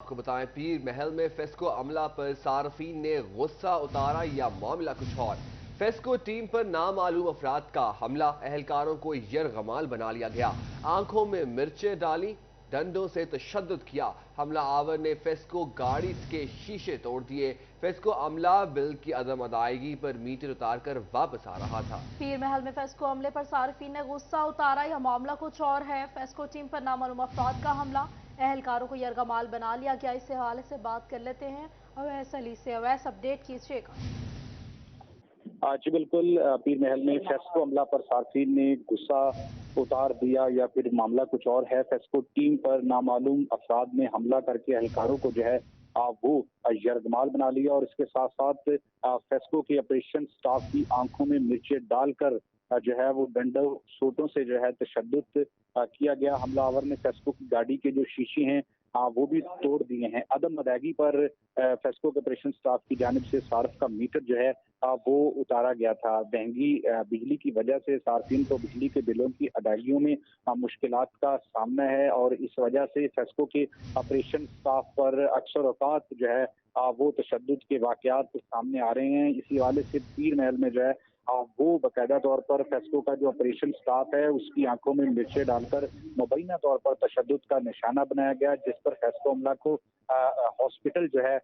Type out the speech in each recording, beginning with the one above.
आपको बताएं, पीर महल में फेस्को अमला पर सार्फिन ने गुस्सा उतारा या मामला कुछ और। फेस्को टीम पर नामालूम अफराद का हमला, अहलकारों को यरगमाल बना लिया गया। आंखों में मिर्चें डाली, डंडों से तशद्दुद किया। हमला आवर ने फेस्को गाड़ी के शीशे तोड़ दिए। फेस्को अमला बिल की अदम अदायगी पर मीटर उतार कर वापस आ रहा था। पीर महल में फेस्को हमले पर सार्फिन ने गुस्सा उतारा, यह मामला कुछ और है। फेस्को टीम पर नामालूम अफराद का हमला, अहलकारों को यरगमाल बना लिया गया। इस हवाले से बात कर लेते हैं अवैस अली से। अवैस, अपडेट कीजिएगा। जी बिल्कुल। पीर महल में फेस्को हमला पर सार्फिन ने गुस्सा उतार दिया या फिर मामला कुछ और है। फेस्को टीम पर नामालूम अफराद ने हमला करके अहलकारों को जो है वो यरगमाल बना लिया और इसके साथ साथ फेस्को के ऑपरेशन स्टाफ की आंखों में मिर्चें डालकर जो है वो डंडों सोटों से जो है तशद्दुद किया गया। हमलावर ने फेस्को की गाड़ी के जो शीशे हैं वो भी तोड़ दिए हैं। अदम अदायगी पर फेस्को के ऑपरेशन स्टाफ की जानिब से सार्फ का मीटर जो है वो उतारा गया था। महंगी बिजली की वजह से सार्फिन को बिजली के बिलों की अदायगियों में मुश्किलात का सामना है और इस वजह से फेस्को के ऑपरेशन स्टाफ पर अक्सर औकात जो है वो तशद्दुद के वाकयात सामने आ रहे हैं। इसी हवाले से पीर महल में जो है वो बाकायदा तौर पर फेस्को का जो ऑपरेशन स्टाफ है उसकी आंखों में मिर्चें डालकर मुबैना तौर पर तशद्दुद का निशाना बनाया गया, जिस पर फेस्को हमला को हॉस्पिटल जो है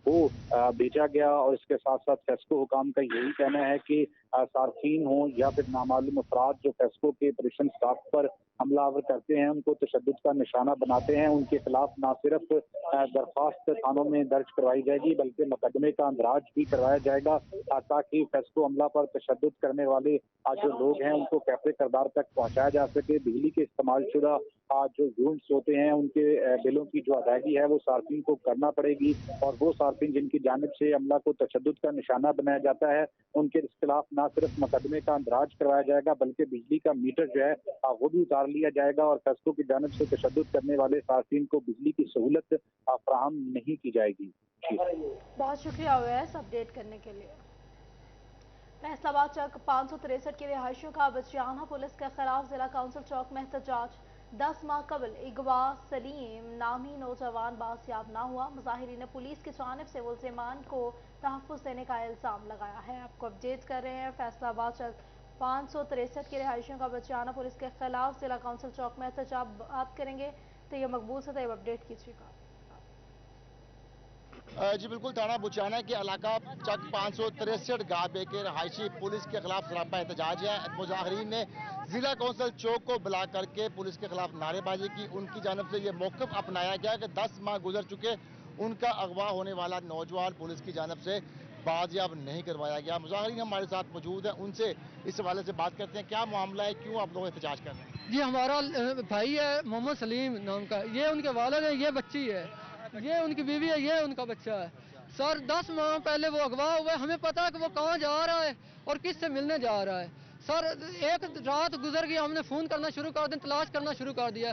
वो भेजा गया। और इसके साथ साथ फेस्को हुकाम का यही कहना है कि सार्फिन हो या फिर नामालूम अफराद जो फेस्को के ऑपरेशन स्टाफ पर हमलावर करते हैं, उनको तशद्दुद का निशाना बनाते हैं, उनके खिलाफ न सिर्फ दरख्वास्त थानों में दर्ज करवाई जाएगी बल्कि मुकदमे का अंदराज भी करवाया जाएगा ताकि फेस्को हमला पर तशद्दुद करने वाले जो लोग हैं उनको कैफे करदार तक पहुंचाया जा सके। बिजली के इस्तेमाल शुदा जो यूनिट्स होते हैं उनके बिलों की जो अदायगी है वो सार्फिन को करना पड़ेगी और वो सार्फिन जिनकी जानिब से हमला को तशद्दुद का निशाना बनाया जाता है उनके खिलाफ न सिर्फ मुकदमे का अंदराज करवाया जाएगा बल्कि बिजली का मीटर जो है वो भी उतार लिया जाएगा और फेस्को की जानिब से तशद्दुद करने वाले सार्फिन को बिजली की सहूलत फराहम नहीं की जाएगी। बहुत शुक्रिया अवैस, अपडेट करने के लिए। फैसलाबाद चौक 563 के रिहायशियों का बचियाना पुलिस के खिलाफ जिला काउंसिल चौक में एहतजाज। 10 माह कबल इगवा सलीम नामी नौजवान बासियाब ना हुआ। मुजाहिरीन ने पुलिस की जानिब से मुल्जिमान को तहफ्फुज़ देने का इल्ज़ाम लगाया है। आपको अपडेट कर रहे हैं फैसलाबाद चौक 563 के रिहायशियों का बचियाना पुलिस के खिलाफ जिला काउंसिल चौक में एहतजाज। बात करेंगे तो ये मकबूल से तब अपडेट कीजिएगा। जी बिल्कुल, थाना बुचाना के इलाका चक 563 गाबे के रहायशी पुलिस के खिलाफ सरापा एहतजाज है। मुजाहिरीन ने जिला कौंसिल चौक को बुला करके पुलिस के खिलाफ नारेबाजी की। उनकी जानब से ये मौक़िफ़ अपनाया गया कि 10 माह गुजर चुके, उनका अगवा होने वाला नौजवान पुलिस की जानब से बाजियाब नहीं करवाया गया। मुजाहिरीन हमारे साथ मौजूद हैं, उनसे इस हवाले से बात करते हैं। क्या मामला है, क्यों आप लोग एहतजाज कर रहे हैं? ये हमारा भाई है मोहम्मद सलीम नाम का, ये उनके वालिद है, ये बच्ची है, ये उनकी बीवी है, ये उनका बच्चा है। सर 10 माह पहले वो अगवा हुआ है, हमें पता है कि वो कहाँ जा रहा है और किससे मिलने जा रहा है। सर एक रात गुजर गई, हमने फ़ोन करना शुरू कर दिया, तलाश करना शुरू कर दिया,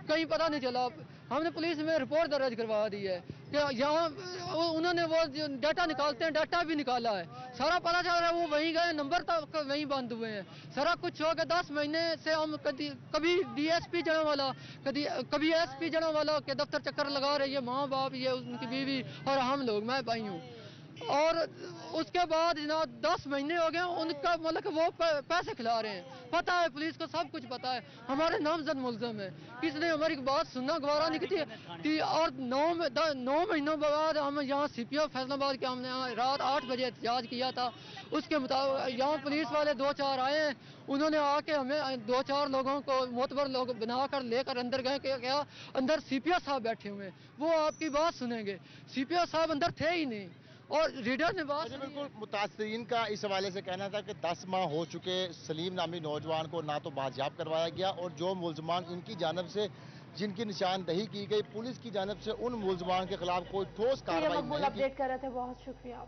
कहीं पता नहीं चला। हमने पुलिस में रिपोर्ट दर्ज करवा दी है कि यहाँ उन्होंने वो जो डाटा निकालते हैं डाटा भी निकाला है। सारा पता चल रहा है वो वहीं गए, नंबर तक वहीं बंद हुए हैं। सारा कुछ हो गया। 10 महीने से हम कभी डीएसपी जना वाला, कभी एसपी जना वाला के दफ्तर चक्कर लगा रही है, माँ बाप, ये उनकी बीवी और हम लोग, मैं भाई हूँ। और उसके बाद जनाब 10 महीने हो गए, उनका मतलब कि वो पैसे खिला रहे हैं। पता है पुलिस को, सब कुछ पता है, हमारे नामजद मुल्ज़िम है, किसने हमारी बात सुनना गवारा नहीं की। और 9 महीनों बाद हम यहाँ सीपीओ फैसलाबाद के हमने रात 8 बजे एहतजाज किया था। उसके मुताबिक यहाँ पुलिस वाले 2-4 आए हैं, उन्होंने आके हमें 2-4 लोगों को मोतबर लोग बनाकर लेकर अंदर गए। क्या अंदर सीपीओ साहब बैठे हुए हैं, वो आपकी बात सुनेंगे। सीपीओ साहब अंदर थे ही नहीं और रीडर ने बात बिल्कुल, मुतासरीन का इस हवाले से कहना था कि 10 माह हो चुके, सलीम नामी नौजवान को ना तो बाजियाब करवाया गया और जो मुल्ज़मान इनकी जानब से जिनकी निशानदही की गई पुलिस की जानब से उन मुल्ज़मान के खिलाफ कोई ठोस कार्रवाई नहीं की। अपडेट कर रहे थे, बहुत शुक्रिया।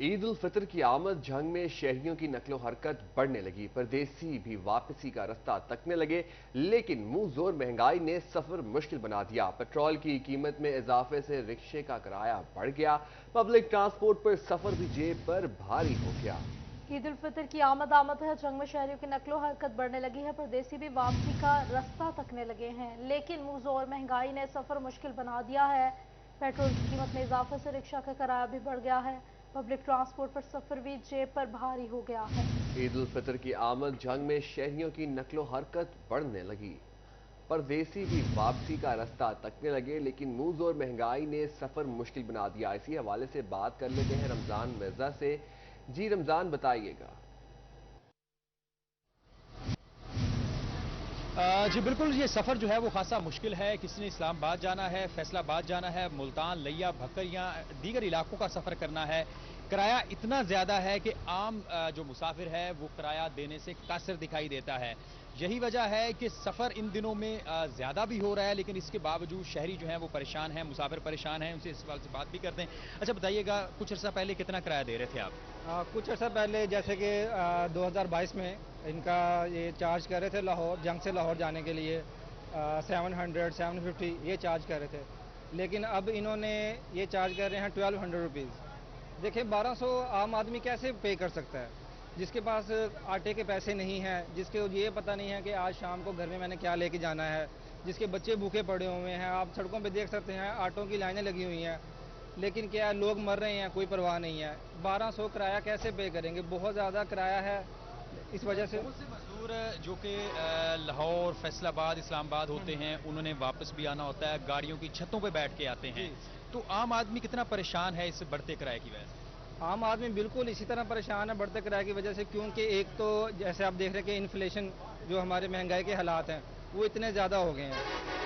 ईद उल फितर की आमद झंग में शहरियों की नकलो हरकत बढ़ने लगी। परदेसी भी वापसी का रास्ता तकने लगे, लेकिन मुंह जोर महंगाई ने सफर मुश्किल बना दिया। पेट्रोल की कीमत में इजाफे से रिक्शे का किराया बढ़ गया। पब्लिक ट्रांसपोर्ट पर सफर भी जेब पर भारी हो गया। ईद उल फितर की आमद है। जंग में शहरियों की नकलो हरकत बढ़ने लगी है। परदेसी भी वापसी का रास्ता तकने लगे हैं, लेकिन मुंह और महंगाई ने सफर मुश्किल बना दिया है। पेट्रोल की कीमत में इजाफे से रिक्शा का किराया भी बढ़ गया है। पब्लिक ट्रांसपोर्ट पर सफर भी जेब पर भारी हो गया है। ईद उल फितर की आमद, जंग में शहरियों की नकलो हरकत बढ़ने लगी, परदेसी भी वापसी का रास्ता तकने लगे, लेकिन मुंह और महंगाई ने सफर मुश्किल बना दिया। इसी हवाले से बात कर लेते हैं रमजान मिर्जा से। जी रमजान, बताइएगा। जी बिल्कुल, ये सफ़र जो है वो खासा मुश्किल है। किसी ने इस्लामाबाद जाना है, फैसलाबाद जाना है, मुल्तान, लिया, भक्कर या दीगर इलाकों का सफ़र करना है। किराया इतना ज़्यादा है कि आम जो मुसाफिर है वो किराया देने से कासिर दिखाई देता है। यही वजह है कि सफ़र इन दिनों में ज़्यादा भी हो रहा है, लेकिन इसके बावजूद शहरी जो हैं वो परेशान हैं, मुसाफिर परेशान हैं। उनसे इस सवाल से बात भी करते हैं। अच्छा बताइएगा, कुछ अर्सा पहले कितना किराया दे रहे थे आप? कुछ अर्सा पहले जैसे कि 2022 में इनका ये चार्ज कर रहे थे लाहौर, जंग से लाहौर जाने के लिए 700 750 ये चार्ज कर रहे थे, लेकिन अब इन्होंने ये चार्ज कर रहे हैं 1200 रुपीज़। देखिए 1200 आम आदमी कैसे पे कर सकता है, जिसके पास आटे के पैसे नहीं हैं, जिसके ये पता नहीं है कि आज शाम को घर में मैंने क्या लेके जाना है, जिसके बच्चे भूखे पड़े हुए हैं। आप सड़कों पे देख सकते हैं ऑटो की लाइनें लगी हुई हैं, लेकिन क्या है, लोग मर रहे हैं, कोई परवाह नहीं है। 1200 किराया कैसे पे करेंगे, बहुत ज़्यादा किराया है। इस वजह से मजदूर जो कि लाहौर, फैसलाबाद, इस्लामाबाद होते हैं, उन्होंने वापस भी आना होता है, गाड़ियों की छतों पे बैठ के आते हैं, तो आम आदमी कितना परेशान है इस बढ़ते किराए की वजह से? आम आदमी बिल्कुल इसी तरह परेशान है बढ़ते किराए की वजह से, क्योंकि एक तो जैसे आप देख रहे हैं कि इन्फ्लेशन, जो हमारे महंगाई के हालात हैं वो इतने ज़्यादा हो गए हैं,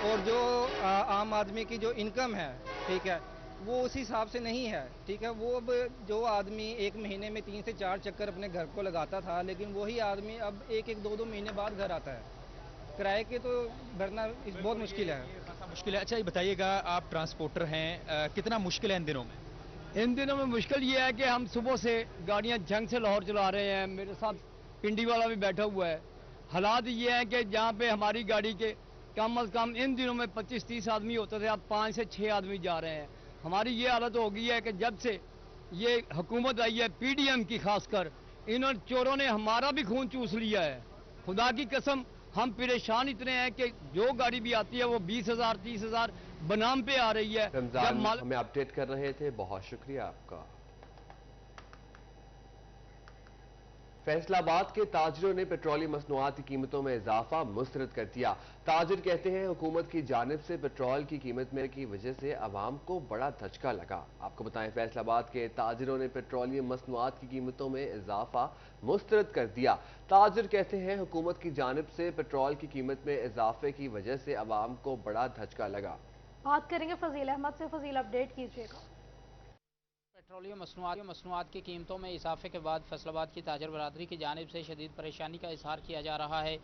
और जो आम आदमी की जो इनकम है, ठीक है, वो उस हिसाब से नहीं है। ठीक है, वो अब जो आदमी एक महीने में 3 से 4 चक्कर अपने घर को लगाता था, लेकिन वही आदमी अब एक 2 महीने बाद घर आता है। किराए के तो भरना बहुत मुश्किल है। मुश्किल है। अच्छा ये बताइएगा, आप ट्रांसपोर्टर हैं, कितना मुश्किल है इन दिनों में? इन दिनों में मुश्किल ये है कि हम सुबह से गाड़ियां जंग से लाहौर चला रहे हैं। मेरे साथ पिंडी वाला भी बैठा हुआ है। हालात ये हैं कि जहाँ पे हमारी गाड़ी के कम अज़ कम इन दिनों में 25-30 आदमी होते थे, अब 5 से 6 आदमी जा रहे हैं। हमारी ये हालत हो गई है कि जब से ये हुकूमत आई है पीडीएम की, खासकर इन चोरों ने हमारा भी खून चूस लिया है। खुदा की कसम, हम परेशान इतने हैं कि जो गाड़ी भी आती है वो 20,000 30,000 बनाम पे आ रही है। रमजान हमें अपडेट कर रहे थे, बहुत शुक्रिया आपका। फैसलाबाद के ताजरों ने पेट्रोलियम मसनूआत की कीमतों में इजाफा मुस्तरद कर दिया। ताजिर कहते हैं हुकूमत की जानिब से पेट्रोल की कीमत में की वजह से आवाम को बड़ा धचका लगा। आपको बताएं, फैसलाबाद के ताजिरों ने पेट्रोलियम मसनूआत की कीमतों में इजाफा मुस्तरद कर दिया। ताजिर कहते हैं हुकूमत की जानिब से पेट्रोल की कीमत में इजाफे की वजह से आवाम को बड़ा धचका लगा। बात करेंगे फजील अहमद से। फजील, अपडेट कीजिएगा। पेट्रोलियम मसनूआत की कीमतों में इजाफे के बाद फैसलाबाद की ताजर बरादरी की जानिब से शदीद परेशानी का इजहार किया जा रहा है।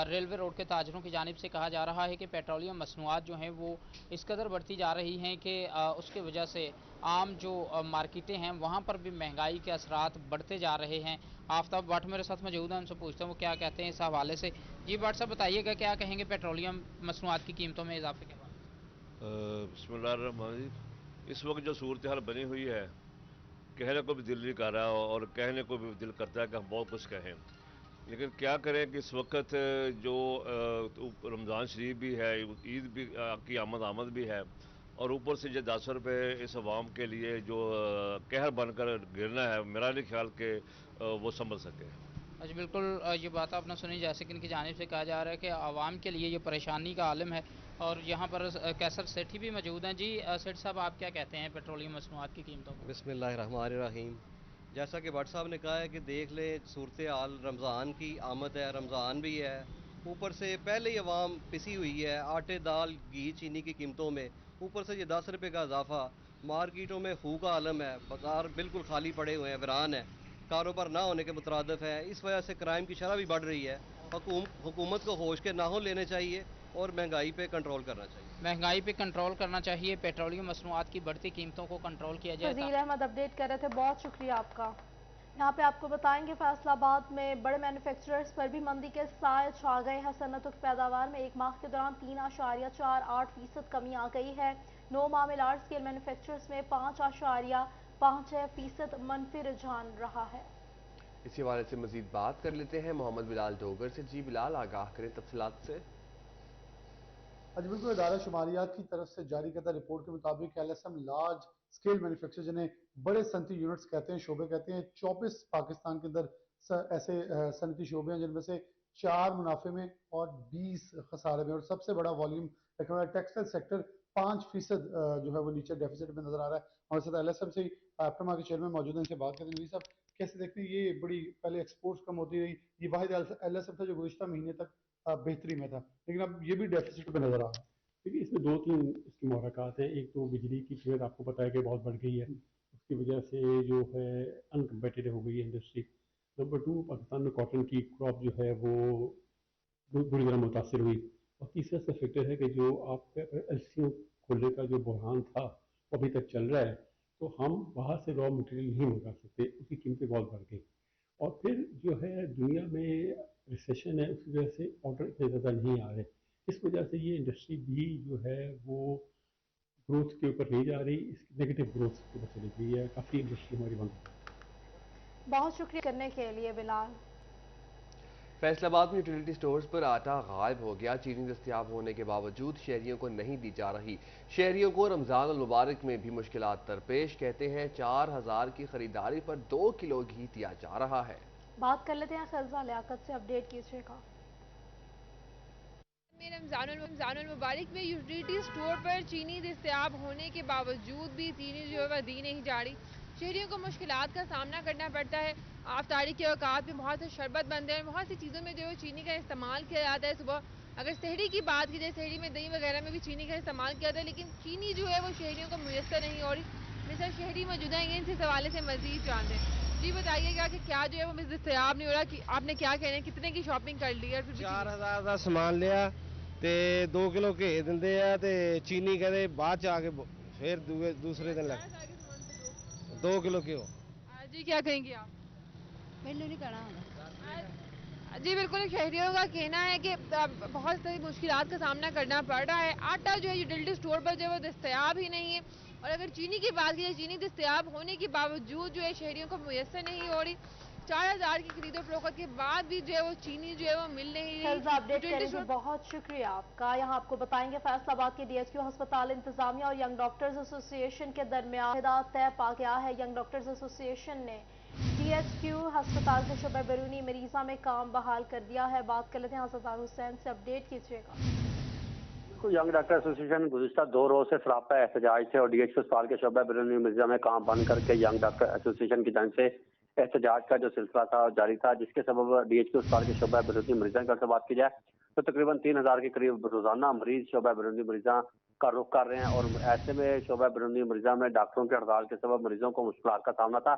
रेलवे रोड के ताजरों की जानिब से कहा जा रहा है कि पेट्रोलियम मसनूआत जो हैं वो इस कदर बढ़ती जा रही हैं कि उसकी वजह से आम जो मार्केटें हैं वहाँ पर भी महंगाई के असरात बढ़ते जा रहे हैं। आफ्ताब भट्ट मेरे साथ मौजूद हैं, उनसे पूछते हैं वो क्या कहते हैं इस हवाले से। जी भट्ट साहब, बताइएगा क्या कहेंगे पेट्रोलियम मसनूआत की कीमतों में इजाफे के बाद? बिस्मिल्लाहिर्रहमानिर्रहीम। इस वक्त जो सूरत हाल बनी हुई है, कहने को भी दिल नहीं कर रहा और कहने को भी दिल करता है कि हम बहुत कुछ कहें, लेकिन क्या करें कि इस वक्त जो रमज़ान शरीफ भी है, ईद भी की आमद भी है, और ऊपर से जो 10 रुपये इस आवाम के लिए जो कहर बनकर गिरना है, मेरा नहीं ख्याल कि वो संभल सके। अच्छा बिल्कुल, ये बात आपने सुनी, जैसे कि इनकी जानिब से कहा जा रहा है कि आवाम के लिए ये परेशानी का आलम है, और यहाँ पर कैसर सेठी भी मौजूद हैं। जी सेठ साहब, आप क्या कहते हैं पेट्रोलियम मसनूआत की कीमतों को? बिस्मिल्लाहिर्रहमानिर्रहीम। जैसा कि भट्ट साहब ने कहा है कि देख ले सूरत हाल, रमज़ान की आमद है, रमज़ान भी है, ऊपर से पहले ही अवाम पिसी हुई है आटे, दाल, घी, चीनी की कीमतों में, ऊपर से ये 10 रुपये का इजाफा। मार्केटों में खू का आलम है, बाजार बिल्कुल खाली पड़े हुए हैं, वीरान है, कारोबार ना होने के मुतरादिफ है। इस वजह से क्राइम की शरह भी बढ़ रही है। हुकूमत को होश के नाहों लेने चाहिए और महंगाई पे कंट्रोल करना चाहिए। महंगाई पे कंट्रोल करना चाहिए, पेट्रोलियम मसनूआत की बढ़ती कीमतों को कंट्रोल किया जाए। फजील अहमद अपडेट कर रहे थे, बहुत शुक्रिया आपका। यहाँ पे आपको बताएंगे फैसलाबाद में बड़े मैन्युफैक्चरर्स पर भी मंदी के साए छा गए हैं। सन्नतों की पैदावार में एक माह के दौरान 3.48% कमी आ गई है। 9 माह में लार्ज स्केल मैन्युफैक्चरर्स में 5.56% मनफी रुझान रहा है। इसी हवाले से मजीद बात कर लेते हैं मोहम्मद बिलाल डोगर से। जी बिलाल, आगाह करें तफसीलात से। आज बिल्कुल इदारा शुमारियात की तरफ से जारी करदा रिपोर्ट के मुताबिक LSM लार्ज स्केल मैन्युफैक्चर जिन्हें बड़े सनती यूनिट्स कहते हैं, शोबे कहते हैं, 24 पाकिस्तान के अंदर ऐसे सनती शोबे हैं जिनमें से 4 मुनाफे में और 20 खसारे में, और सबसे बड़ा वॉल्यूम रखने वाला टेक्सटाइल सेक्टर 5% जो है वो नीचे डेफिसिट में नजर आ रहा है। हमारे साथ LSM से एप्रमा के चेयरमैन मौजूद हैं, इनसे बात करते हैं। नबी साहब, कैसे देखते हैं ये बड़ी पहले एक्सपोर्ट्स कम होती रही, ये वाहिद LSM था जो गुज़िश्ता महीने तक बेहतरी में था, लेकिन अब ये भी डेफिसिट पे नजर आ रहा है। देखिए, इसमें 2-3 इसकी मुहर्रिकात हैं। एक तो बिजली की कीमत आपको पता है कि बहुत बढ़ गई है, उसकी वजह से जो है अनकम्पेटिटिव हो गई है इंडस्ट्री। नंबर 2, पाकिस्तान में कॉटन की क्रॉप जो है वो बुरी तरह मुतासर हुई। और तीसरा सा फैक्टर है कि जो आप एलसीओ खोलने का जो बहरान था वो अभी तक चल रहा है, तो हम बाहर से रॉ मटेरियल नहीं मंगा सकते, उसकी कीमतें बहुत बढ़ गई। और फिर जो है दुनिया में रिसेशन है, उसकी वजह से ऑर्डर इतने ज़्यादा नहीं आ रहे। इस वजह से ये इंडस्ट्री भी जो है वो ग्रोथ के ऊपर नहीं जा रही, इस नेगेटिव ग्रोथ के ऊपर चली गई है, काफ़ी इंडस्ट्री हमारी बंद। बहुत शुक्रिया करने के लिए बिलाल। फैसलाबाद में यूटिलिटी स्टोर्स पर आटा गायब हो गया। चीनी दस्तयाब होने के बावजूद शहरियों को नहीं दी जा रही। शहरियों को रमजान अल मुबारक में भी मुश्किलात दरपेश। कहते हैं 4000 की खरीदारी पर 2 किलो घी दिया जा रहा है। बात कर लेते हैं खलजा लियाकत से, अपडेट कीजिएगा। रमजान मुबारक में यूटिलिटी स्टोर पर चीनी दस्तयाब होने के बावजूद भी चीनी जो है वह दी नहीं जा रही। शहरियों को मुश्किलात का सामना करना पड़ता है। आफ्तारी के औकात में बहुत से शरबत बनते हैं, बहुत सी चीज़ों में जो है चीनी का इस्तेमाल किया जाता है। सुबह अगर सहरी की बात की जाए, सहरी में दही वगैरह में भी चीनी का इस्तेमाल किया जाता है, लेकिन चीनी जो है वो शहरियों को मुयसर नहीं हो रही। मेरे साथ शहरी मौजूद हैं, इनसे हवाले से मजीद जानते हैं। जी बताइएगा कि क्या जो है वो दस्तयाब नहीं हो रहा, कि आपने क्या कहना है, कितने की शॉपिंग कर ली है? 4000 का सामान लिया ते 2 किलो घे दिंदे आ ते चीनी कहते बाद च आके फिर दूसरे दिन लग 2 किलो घ्यो। जी क्या कहेंगी आप? मैंने नहीं कहना। जी बिल्कुल, शहरियों का कहना है कि बहुत सारी मुश्किलात का सामना करना पड़ रहा है। आटा जो है यूटिलिटी स्टोर पर जो है वो दस्तयाब ही नहीं है, और अगर चीनी की बात की जाए, चीनी दस्तयाब होने के बावजूद जो है शहरियों को मुयसर नहीं हो रही। 4000 की खरीदो फरोख्त के बाद भी जो है वो चीनी जो है वो मिल नहीं रही। अपडेट करेंगे, बहुत शुक्रिया आपका। यहाँ आपको बताएंगे फैसलाबाद के DHQ अस्पताल इंतजामिया और यंग डॉक्टर्स एसोसिएशन के दरमियान तय पा गया है। यंग डॉक्टर्स एसोसिएशन ने DHQ अस्पताल के शोबे बैरूनी मरीजा में काम बहाल कर दिया है। बात कर लेते हैं सदार हुसैन से, अपडेट कीजिएगा। यंग डॉक्टर एसोसिएशन गुज़िश्ता 2 रोज से सरापा एहतजाज थे और DHQ अस्पताल के शोबे बैरूनी मरीजा में काम बंद करके यंग डॉक्टर एसोसिएशन की जानिब से एहतजाज का जो सिलसिला था जारी था, जिसके सबब DHQ अस्पताल के शोबा बैरूनी मरीजा की अगर बात की जाए तो तकरीबन 3000 के करीब रोजाना मरीज शोबा बैरूनी मरीजा का रुख कर रहे हैं। और ऐसे में शोबा बैरूनी मरीजा में डॉक्टरों की हड़ताल के सबब मरीजों को मुश्किलात का सामना था।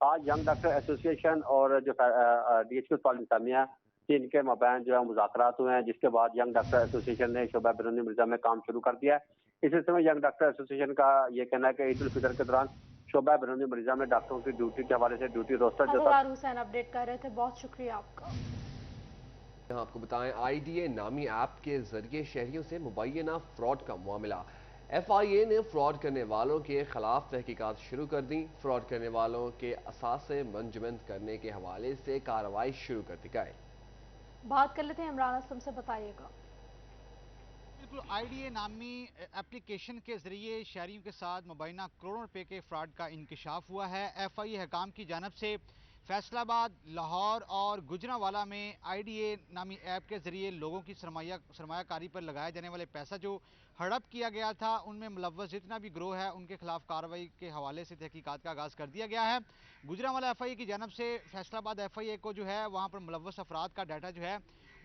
आज यंग डॉक्टर एसोसिएशन और जो DHQ अस्पताल इंतजामिया इनके मबैन जो है मुज़ाकरात हुए हैं, जिसके बाद यंग डॉक्टर एसोसिएशन ने शोबा बैरूनी मरीजा में काम शुरू कर दिया है। इसी समय यंग डॉक्टर एसोसिएशन का ये कहना है कि ईद उल फितर के दौरान शोबा बैरूनी मरीजा में डॉक्टरों की ड्यूटी के हवाले से ड्यूटी रोस्टर जो था। हुसैन अपडेट कर रहे थे, बहुत शुक्रिया आपका। यहाँ आपको बताएं, IDA नामी ऐप के जरिए शहरियों से मुबैना फ्रॉड का मामला। FIA ने फ्रॉड करने वालों के खिलाफ तहकीकात शुरू कर दी। फ्रॉड करने वालों के असासे मंजमद करने के हवाले से कार्रवाई शुरू कर दी गई। बात कर लेते हैं इमरान असलम से, बताइएगा। बिल्कुल, IDA नामी एप्लीकेशन के जरिए शहरियों के साथ मुबैना करोड़ों रुपए के फ्रॉड का इंकशाफ हुआ है। FIA हकाम की जानब से फैसलाबाद, लाहौर और गुजरांवाला में IDA नामी ऐप के जरिए लोगों की सरमायाकारी पर लगाए जाने वाले पैसा जो हड़प किया गया था, उनमें मुलव्वस जितना भी ग्रोह है उनके खिलाफ कार्रवाई के हवाले से तहकीकात का आगाज़ कर दिया गया है। गुजरांवाला FIA की जानब से फैसलाबाद FIA को जो है वहाँ पर मुलव्वस अफराद का डाटा जो है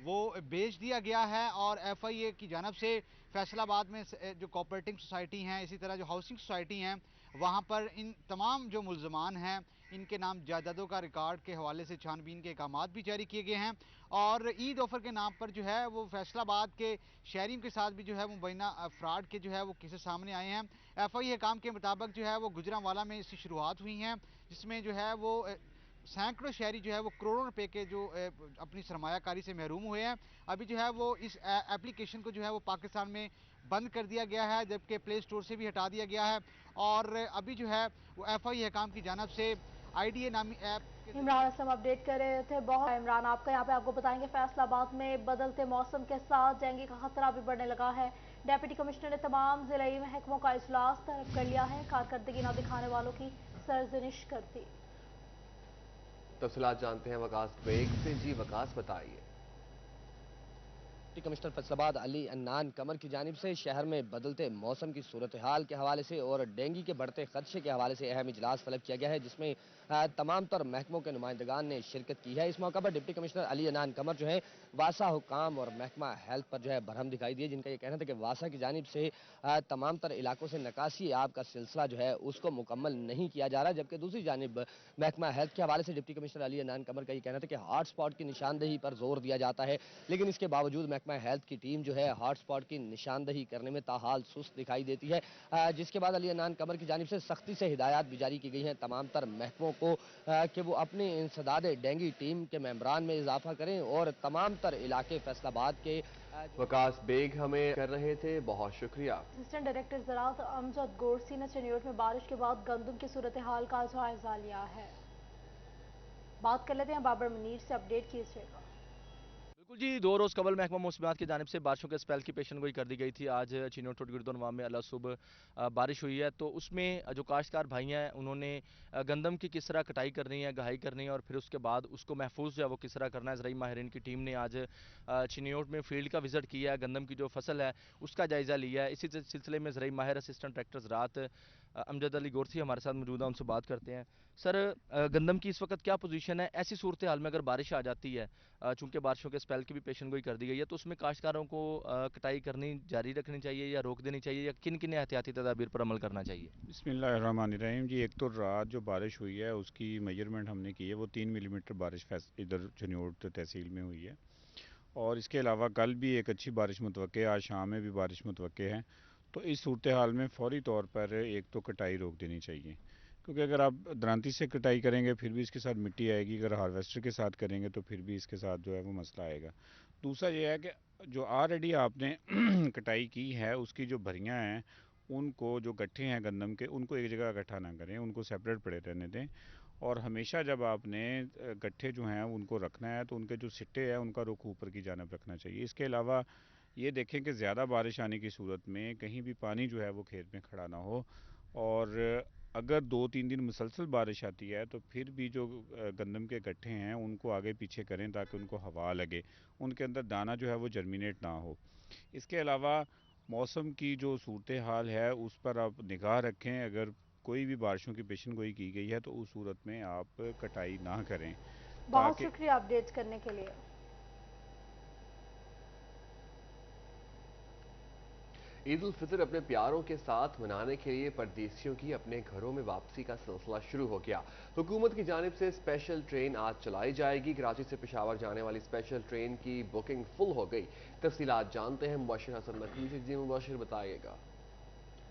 वो बेच दिया गया है। और FIA की जानब से फैसलाबाद में जो कोऑपरेटिव सोसाइटी हैं, इसी तरह जो हाउसिंग सोसाइटी हैं, वहाँ पर इन तमाम जो मुल्ज़मान हैं इनके नाम जायदादों का रिकॉर्ड के हवाले से छानबीन के अहकामात भी जारी किए गए हैं। और ईद ऑफर के नाम पर जो है वो फैसलाबाद के शहरियों के साथ भी जो है मुबैना फ्रॉड के जो है वो केसेस सामने आए हैं। FIA हकाम के मुताबिक जो है वो गुजरांवाला में इसकी शुरुआत हुई हैं, जिसमें जो है वो सैकड़ों शहरी जो है वो करोड़ों रुपए के जो अपनी सरमायाकारी से महरूम हुए हैं। अभी जो है वो इस एप्लीकेशन को जो है वो पाकिस्तान में बंद कर दिया गया है, जबकि प्ले स्टोर से भी हटा दिया गया है। और अभी जो है वो FIA हकाम की जानब से IDA नामी ऐप इमरान असलम अपडेट कर रहे थे। बहुत इमरान आपका यहाँ पे आपको बताएंगे फैसलाबाद में बदलते मौसम के साथ डेंगू का खतरा भी बढ़ने लगा है। डेप्यूटी कमिश्नर ने तमाम जिला महकमों का इजलास तलब कर लिया है। कारकर्दगी न दिखाने वालों की सरजनिश कर दी। तफसीलात जानते हैं वकास बेग से। जी वकास बताइए। कमिश्नर फैसलाबाद अली अन्नान कमर की जानिब से शहर में बदलते मौसम की सूरत हाल के हवाले से और डेंगू के बढ़ते खदशे के हवाले से अहम इजलास तलब किया गया है, जिसमें तमाम तर महकमों के नुमाइंदगान ने शिरकत की है। इस मौका पर डिप्टी कमिश्नर अली अन्नान कमर जो है वासा हुकाम और महकमा हेल्थ पर जो है बरहम दिखाई दिए, जिनका ये कहना था कि वासा की जानिब से तमाम तर इलाकों से निकासी आब का सिलसिला जो है उसको मुकम्मल नहीं किया जा रहा, जबकि दूसरी जानिब महकमा हेल्थ के हवाले से डिप्टी कमिश्नर अली अन्नान कमर का ये कहना था कि हॉट स्पॉट की निशानदही पर जोर दिया जाता है, लेकिन इसके बावजूद महकमा हेल्थ की टीम जो है हॉट स्पॉट की निशानदही करने में ताहाल सुस्त दिखाई देती है। जिसके बाद अली अन्नान कमर की जानिब से सख्ती से हिदायत भी जारी की गई हैं तमाम तर महकमों को कि वो अपनी इंसदाद डेंगू टीम के मेंबरान में इजाफा करें और तमाम तर इलाके फैसलाबाद के वकास बेग हमें कर रहे थे, बहुत शुक्रिया। असिस्टेंट डायरेक्टर ज़राअत अमजद गोरसी ने चिन्योट में बारिश के बाद गंदम की सूरत हाल का जायजा लिया है। बात कर लेते हैं बाबर मुनीर से, अपडेट कीजिएगा। बिल्कुल जी, 2 रोज़ कबल महकमा मौसमियात की जानिब से बारिशों के स्पेल की पेशनगोई कर दी गई थी। आज चिन्योट गिरदोनवा में अला सुबह बारिश हुई है, तो उसमें जो काश्तकार भाई हैं उन्होंने गंदम की किस तरह कटाई करनी है, गहाई करनी है और फिर उसके बाद उसको महफूज जो है वो किस तरह करना है। ज़राई माहिरीन की टीम ने आज चिन्योट में फील्ड का विजिट किया है, गंदम की जो फसल है उसका जायज़ा लिया है। इसी सिलसिले में ज़राई माहिर असिस्टेंट डायरेक्टर ज़राअत अमजद अली गोरसी हमारे साथ मौजूद है, उनसे बात करते हैं। सर, गंदम की इस वक्त क्या पोजीशन है? ऐसी सूरत हाल में अगर बारिश आ जाती है, चूंकि बारिशों के स्पेल की भी पेशनगोई कर दी गई है, तो उसमें काश्तकारों को कटाई करनी जारी रखनी चाहिए या रोक देनी चाहिए, या किन किन एहतियाती तदाबीर पर अमल करना चाहिए? बिस्मिल्लाहिर्रहमानिर्रहीम जी, एक तो रात जो बारिश हुई है उसकी मेजरमेंट हमने की है, वो 3 मिलीमीटर बारिश इधर चिन्योट तहसील में हुई है, और इसके अलावा कल भी एक अच्छी बारिश मुतवक्के है, आज शाम में भी बारिश मुतवक्के है। तो इस सूरत हाल में फौरी तौर पर एक तो कटाई रोक देनी चाहिए, क्योंकि अगर आप दरांती से कटाई करेंगे फिर भी इसके साथ मिट्टी आएगी, अगर हार्वेस्टर के साथ करेंगे तो फिर भी इसके साथ जो है वो मसला आएगा। दूसरा ये है कि जो ऑलरेडी आपने कटाई की है उसकी जो भरियाँ हैं उनको, जो गट्ठे हैं गंदम के, उनको एक जगह इकट्ठा ना करें, उनको सेपरेट पड़े रहने दें। और हमेशा जब आपने गट्ठे जो हैं उनको रखना है तो उनके जो सिट्टे हैं उनका रुख ऊपर की जानब रखना चाहिए। इसके अलावा ये देखें कि ज़्यादा बारिश आने की सूरत में कहीं भी पानी जो है वो खेत में खड़ा ना हो, और अगर 2-3 दिन मुसलसल बारिश आती है तो फिर भी जो गंदम के गट्ठे हैं उनको आगे पीछे करें ताकि उनको हवा लगे, उनके अंदर दाना जो है वो जर्मिनेट ना हो। इसके अलावा मौसम की जो सूरत हाल है उस पर आप निगाह रखें, अगर कोई भी बारिशों की पेशनगोई की गई है तो उस सूरत में आप कटाई ना करें। बहुत शुक्रिया अपडेट करने के लिए। ईद उल फितर अपने प्यारों के साथ मनाने के लिए परदेशियों की अपने घरों में वापसी का सिलसिला शुरू हो गया। हुकूमत की जानिब से स्पेशल ट्रेन आज चलाई जाएगी। कराची से पेशावर जाने वाली स्पेशल ट्रेन की बुकिंग फुल हो गई। तफसीलात जानते हैं मुबशिर हसन नकवी से। जी मुबशिर बताइएगा।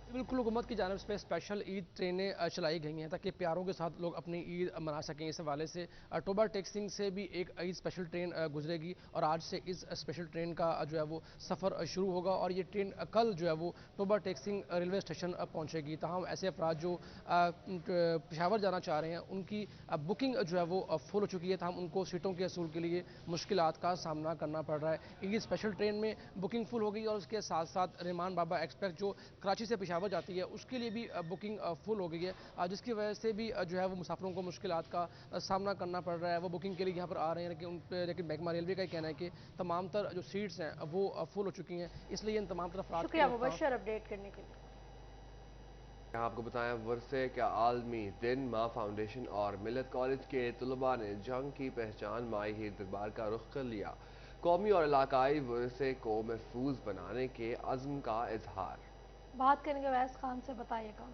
बिल्कुल, हुकूमत की जानिब से स्पेशल ईद ट्रेनें चलाई गई हैं ताकि प्यारों के साथ लोग अपनी ईद मना सकें। इस हवाले से टोबा टेक्सिंग से भी एक ईद स्पेशल ट्रेन गुजरेगी और आज से इस स्पेशल ट्रेन का जो है वो सफ़र शुरू होगा और ये ट्रेन कल जो है वो टोबा टेक्सिंग रेलवे स्टेशन पहुँचेगी। तमाम ऐसे अफराद जो पेशावर जाना चाह रहे हैं उनकी बुकिंग जो है वो फुल हो चुकी है, तमाम उनको सीटों के असूल के लिए मुश्किलात का सामना करना पड़ रहा है। ईद स्पेशल ट्रेन में बुकिंग फुल हो गई और उसके साथ साथ रहमान बाबा एक्सप्रेस जो कराची से पेशावर जाती है उसके लिए भी बुकिंग फुल हो गई है, जिसकी वजह से भी जो है वो मुसाफिरों को मुश्किलात का सामना करना पड़ रहा है। वो बुकिंग के लिए यहाँ पर आ रहे हैं, लेकिन महकमा रेलवे का कहना है कि तमाम तर जो सीट्स हैं वो फुल हो चुकी हैं, इसलिए इन तमाम तरफ शुक्रिया मुबशर अपडेट करने के लिए। आपको बताएं वर्से का आलमी दिन माँ फाउंडेशन और मिलत कॉलेज के तलबा ने जंग की पहचान माई हीर दरबार का रुख कर लिया। कौमी और इलाकाई वर्से को महफूज बनाने के अज़्म का इजहार। बात करेंगे वैस खान से, बताइएगा।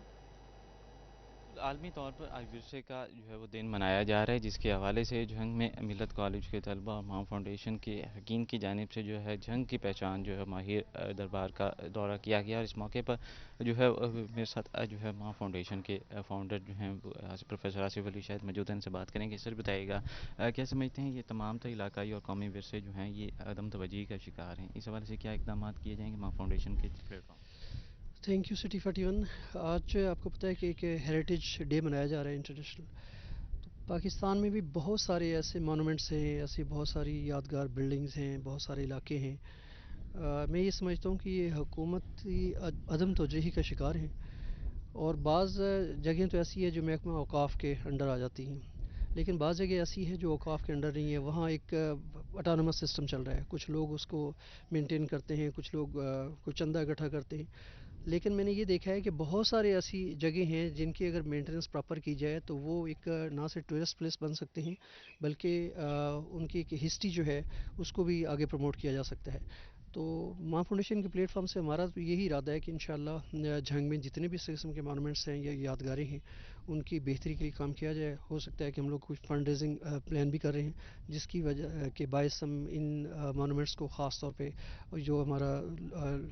आलमी तौर पर आज विरसे का जो है वो दिन मनाया जा रहा है, जिसके हवाले से जंग में मिलत कॉलेज के तलबा और माँ फाउंडेशन के हकीम की जानिब से जो है जंग की पहचान जो है माहिर दरबार का दौरा किया गया। और इस मौके पर जो है मेरे साथ जो है माँ फाउंडेशन के फाउंडर जो हैं प्रोफेसर आसिफ अली शायद मौजूद हैं, इनसे बात करेंगे। सर बताइएगा, क्या समझते हैं ये तमाम तो इलाकाई और कौमी विरसे जो हैं ये अदम तवज्जो का शिकार हैं, इस हवाले से क्या इकदाम किए जाएंगे माँ फाउंडेशन के प्लेटफॉर्म? Thank you city 41। आज आपको पता है कि एक हेरिटेज डे मनाया जा रहा है इंटरनेशनल, तो پاکستان میں بھی بہت سارے ایسے مونومنٹس ہیں، ایسی بہت ساری یادگار بلڈنگز ہیں، بہت سارے علاقے ہیں۔ میں یہ سمجھتا ہوں کہ یہ حکومتی عدم توجہی کا شکار ہیں، اور بعض جگہیں تو ایسی ہے جو محکمہ اوقاف کے انڈر آ جاتی ہیں، لیکن بعض جگہ ایسی ہے جو اوقاف کے انڈر نہیں ہے، وہاں ایک اٹانومس سسٹم چل رہا ہے، کچھ لوگ اس کو مینٹین کرتے ہیں، کچھ لوگ کچھ چندہ اکٹھا کرتے ہیں، لیکن میں نے یہ دیکھا ہے کہ بہت سارے ایسی جگہیں ہیں جن کی اگر مینٹیننس پراپر کی جائے تو وہ ایک نہ صرف ٹورسٹ پلیس بن سکتے ہیں، بلکہ ان کی ایک ہسٹری جو ہے اس کو بھی آگے پروموٹ کیا جا سکتا ہے۔ تو ماں فاؤنڈیشن کے پلیٹ فارم سے ہمارا تو یہی ارادہ ہے کہ انشاءاللہ جھنگ میں جتنے بھی اس قسم کے مانومنٹس ہیں یا یادگاریں ہیں ان کی بہتری کے لیے کام کیا جائے۔ ہو سکتا ہے کہ ہم لوگ کچھ فنڈ ریزنگ پلان بھی کر رہے ہیں، جس کی وجہ کے باعث ہم ان مانومنٹس کو خاص طور پہ جو ہمارا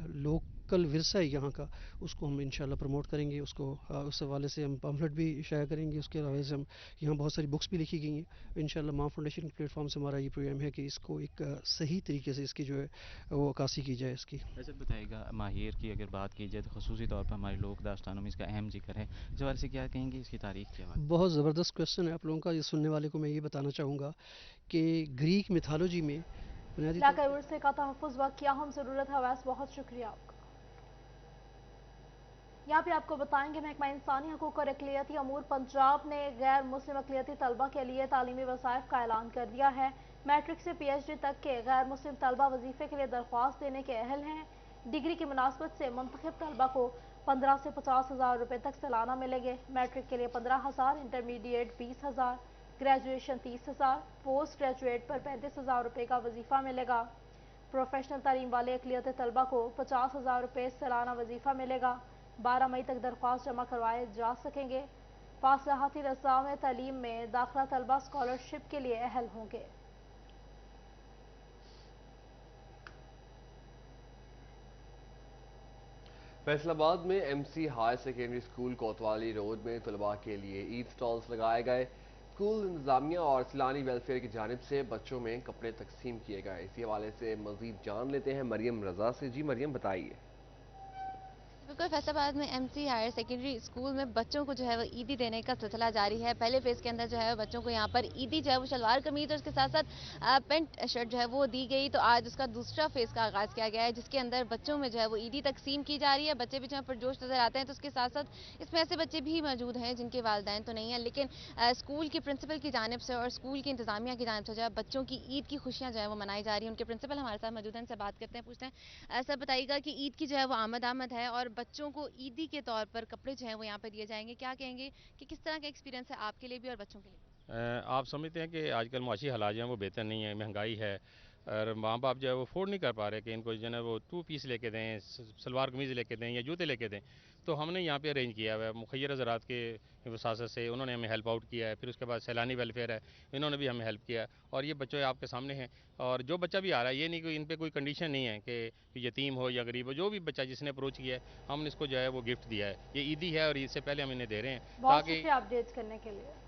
لوکل ورثہ ہے یہاں کا، اس کو ہم انشاءاللہ پروموٹ کریں گے، اس کو اس حوالے سے ہم پمفلٹ بھی شائع کریں گے، اس کے حوالے سے ہم یہاں بہت ساری بکس بھی لکھی گئی ہیں۔ انشاءاللہ ماں فاؤنڈیشن کے پلیٹ فارم سے ہمارا یہ پروگرام ہے کہ اس کو ایک صحیح طریقے سے اس کی جو ہے وہ عکاسی کی جائے اس کی۔ ویسے بتائیے گا ماہر کی اگر بات کی جائے تو خصوصی طور پر ہمارے لوک داستانوں میں اس کا اہم ذکر ہے، اس حوالے سے کیا کہیں گے، اس کی تاریخ کیا ہے؟ بہت زبردست کویشچن ہے آپ لوگوں کا، یہ سننے والے کو میں یہ بتانا چاہوں گا کہ گریک میتھالوجی میں بنیادی علاقہ ورثے کا تحفظ وقت کی اہم ضرورت ہے۔ ویس بہت شکریہ آپ کا۔ یہاں پہ آپ کو بتائیں گے محکمہ انسانی حقوق اور اقلیتی امور پنجاب نے غیر مسلم اقلیتی طلبہ کے لیے تعلیمی وظائف کا اعلان کر دیا ہے۔ میٹرک سے پی ایچ ڈی تک کے غیر مسلم طلبہ وظیفے کے لیے درخواست دینے کے اہل ہیں۔ ڈگری کی مناسبت سے منتخب طلبہ کو 15 سے 50 ہزار روپے تک سالانہ ملیں گے۔ میٹرک کے لیے 15,000، انٹرمیڈیٹ 20,000، گریجویشن 30,000، پوسٹ گریجویٹ پر 35,000 روپے کا وظیفہ ملے گا۔ پروفیشنل تعلیم والے اقلیتی طلبہ کو 50,000 روپے سالانہ وظیفہ ملے گا۔ 12 مئی تک درخواست جمع کروائے جا سکیں گے۔ فاصلہ ہاتی نظام تعلیم میں داخلہ طلبہ اسکالرشپ کے لیے اہل ہوں گے۔ فیصل آباد میں M C higher secondary school Kotwali road میں طلباء کے لیے عید سٹالز لگائے گئے۔ اسکول انتظامیہ اور سیلانی ویلفیئر کی جانب سے بچوں میں کپڑے تقسیم کیے گئے۔ اسی حوالے سے مزید جان لیتے ہیں مریم رضا سے۔ جی مریم بتائیے۔ بالکل، فیصل آباد میں M C higher secondary school میں بچوں کو جو ہے وہ عیدی دینے کا سلسلہ جاری ہے۔ پہلے فیز کے اندر جو ہے بچوں کو یہاں پر عیدی جو ہے وہ شلوار قمیض اور اس کے ساتھ ساتھ پینٹ شرٹ جو ہے وہ دی گئی، تو آج اس کا دوسرا فیز کا آغاز کیا گیا ہے، جس کے اندر بچوں میں جو ہے وہ عیدی تقسیم کی جا رہی ہے۔ بچے بھی جو ہے پرجوش نظر آتے ہیں، تو اس کے ساتھ ساتھ اس میں ایسے بچے بھی موجود ہیں جن کے والدین تو نہیں ہیں، لیکن اسکول کی پرنسپل کی جانب سے اور اسکول کی انتظامیہ کی جانب سے جو ہے بچوں کی عید کی خوشیاں جو ہے وہ منائی جا رہی ہیں۔ ان کے پرنسپل ہمارے ساتھ موجود ہیں، ان سے بات کرتے ہیں، پوچھتے ہیں سر بتائیے گا کہ عید کی جو ہے وہ آمد ہے اور بچوں کو عید کے طور پر کپڑے جو ہیں وہ یہاں پہ دیے جائیں گے، کیا کہیں گے کہ کس طرح کا ایکسپیرینس ہے آپ کے لیے بھی اور بچوں کے لیے؟ آپ سمجھتے ہیں کہ آج کل معاشی حالات جو ہیں وہ بہتر نہیں ہے، مہنگائی ہے، اور ماں باپ جو ہے وہ افورڈ نہیں کر پا رہے کہ ان کو جو ہے وہ 2 پیس لے کے دیں، سلوار قمیض لے کے دیں یا جوتے لے کے دیں، تو ہم نے یہاں پہ ارینج کیا ہے مخیر زراعت کے وساست سے، انہوں نے ہمیں ہیلپ آؤٹ کیا ہے، پھر اس کے بعد سیلانی ویلفیئر ہے، انہوں نے بھی ہمیں ہیلپ کیا ہے، اور یہ بچے آپ کے سامنے ہیں، اور جو بچہ بھی آ رہا ہے یہ نہیں کہ ان پہ کوئی کنڈیشن نہیں ہے کہ یتیم ہو یا غریب ہو، جو بھی بچہ جس نے اپروچ کیا ہے ہم نے اس کو جو ہے وہ گفٹ دیا ہے، یہ عیدی ہے اور عید سے پہلے ہم انہیں دے رہے ہیں بہت شکریہ اپڈیٹ کرنے کے لیے۔